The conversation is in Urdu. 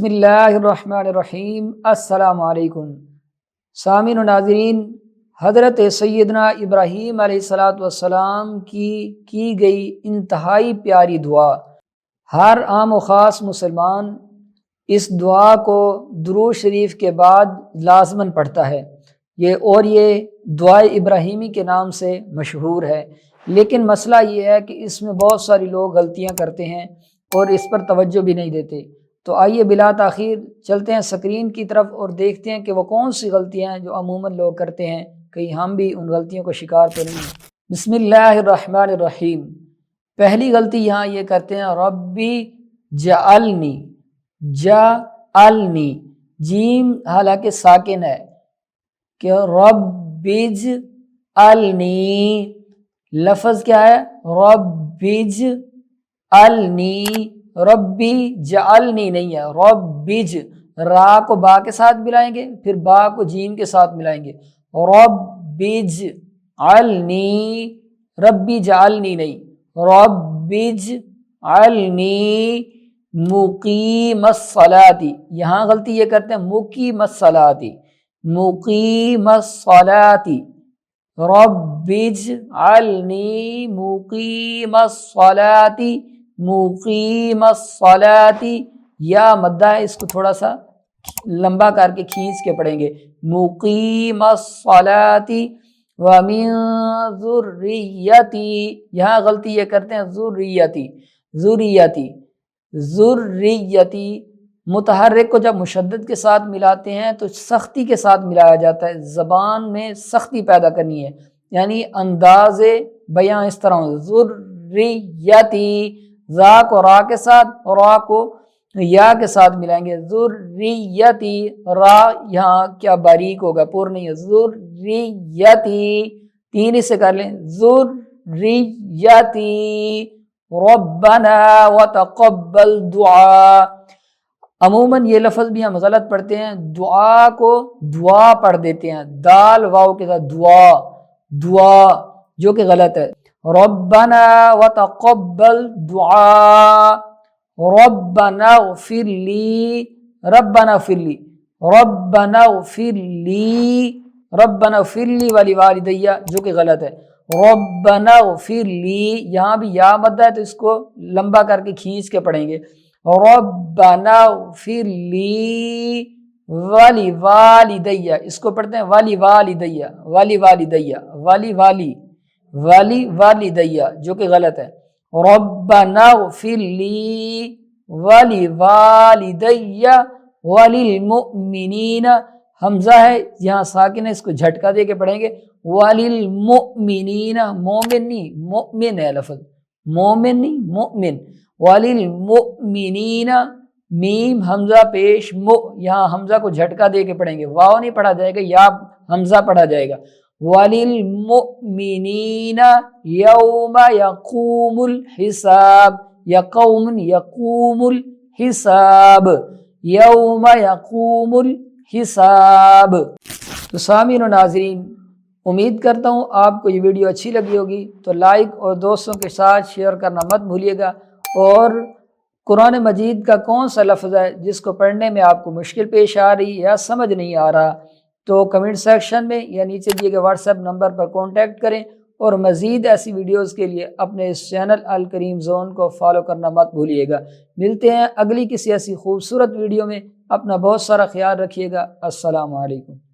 بسم اللہ الرحمن الرحیم۔ السلام علیکم سامعین و ناظرین، حضرت سیدنا ابراہیم علیہ السلام کی گئی انتہائی پیاری دعا، ہر عام و خاص مسلمان اس دعا کو درود شریف کے بعد لازماً پڑھتا ہے۔ یہ دعائے ابراہیمی کے نام سے مشہور ہے، لیکن مسئلہ یہ ہے کہ اس میں بہت ساری لوگ غلطیاں کرتے ہیں اور اس پر توجہ بھی نہیں دیتے۔ تو آئیے بلا تاخیر چلتے ہیں اسکرین کی طرف اور دیکھتے ہیں کہ وہ کون سی غلطیاں ہیں جو عموماً لوگ کرتے ہیں، کہیں ہم بھی ان غلطیوں کو شکار تو نہیں ہیں۔ بسم اللہ الرحمن الرحیم۔ پہلی غلطی یہاں یہ کرتے ہیں، ربی جعلنی، جعلنی، جیم حالانکہ ساکن ہے کہ ربج النی، لفظ کیا ہے؟ ربج النی، ربی جعلنی نہیں ہے، ربج، را کو با کے ساتھ ملائیں گے، پھر با کو جیم کے ساتھ ملائیں گے، ربج علنی، ربی جعلنی نہیں، ربج علنی مقیم الصلاۃ، یہاں غلطی یہ کرتے ہیں مقیم الصلاۃ، مقیم الصلاۃ، ربج علنی مقیم الصلاۃ، مقیم الصلاۃ، یا مدہ ہے، اس کو تھوڑا سا لمبا کر کے کھینچ کے پڑھیں گے، مقیم الصلاۃ ومن ذریتی، یہاں غلطی یہ کرتے ہیں ذریتی، ذریتی، ذریتی، متحرک کو جب مشدد کے ساتھ ملاتے ہیں تو سختی کے ساتھ ملایا جاتا ہے، زبان میں سختی پیدا کرنی ہے، یعنی انداز بیاں اس طرح ہو، ذریتی، زا کو را کے ساتھ اور را کو یا کے ساتھ ملائیں گے، ذریتی، را یہاں کیا باریک ہوگا، پور نہیں ہے، ذریتی، تین اس سے کر لیں، ذریتی، ربنا وتقبل دعا۔ عموماً یہ لفظ بھی ہم غلط پڑھتے ہیں، دعا کو دعا پڑھ دیتے ہیں، دال واو کے ساتھ، دعا، دعا، جو کہ غلط ہے، ربنا وتقبل دعا، ربنا اغفر لی، ربنا اغفر لی، ربنا اغفر لی، ربنا اغفر لی ولوالدی، جو کہ غلط ہے، ربنا اغفر لی، یہاں بھی یا مدہ ہے تو اس کو لمبا کر کے کھینچ کے پڑھیں گے، ربنا اغفر لی ولوالدی، اس کو پڑھتے ہیں ولوالدی، ولوالدی، ولی والدی، جو کہ غلط ہے، ربنا اغفر لی ولوالدی وللمؤمنین، حمزہ ہے یہاں ساکن ہے، اس کو جھٹکا دے کے پڑھیں گے، وللمؤمنین، مومن نہیں، مؤمن ہے لفظ، مومن نہیں، مؤمن، وللمؤمنین، میم حمزہ پیش مؤ، یہاں حمزہ کو جھٹکا دے کے پڑھیں گے، واو نہیں پڑھا جائے گا، یا حمزہ پڑھا جائے گا، وَلِلْمُؤْمِنِينَ يَوْمَ يَقُومُ الْحِسَابِ، یقوم، یقوم الحساب، یوم یقوم الحساب۔ تو سامعین و ناظرین، امید کرتا ہوں آپ کو یہ ویڈیو اچھی لگی ہوگی، تو لائک اور دوستوں کے ساتھ شیئر کرنا مت بھولیے گا، اور قرآن مجید کا کون سا لفظ ہے جس کو پڑھنے میں آپ کو مشکل پیش آ رہی یا سمجھ نہیں آ رہا، تو کمنٹ سیکشن میں یا نیچے دیے گئے واٹس ایپ نمبر پر کانٹیکٹ کریں، اور مزید ایسی ویڈیوز کے لیے اپنے اس چینل الکریم زون کو فالو کرنا مت بھولیے گا۔ ملتے ہیں اگلی کسی ایسی خوبصورت ویڈیو میں، اپنا بہت سارا خیال رکھیے گا۔ السلام علیکم۔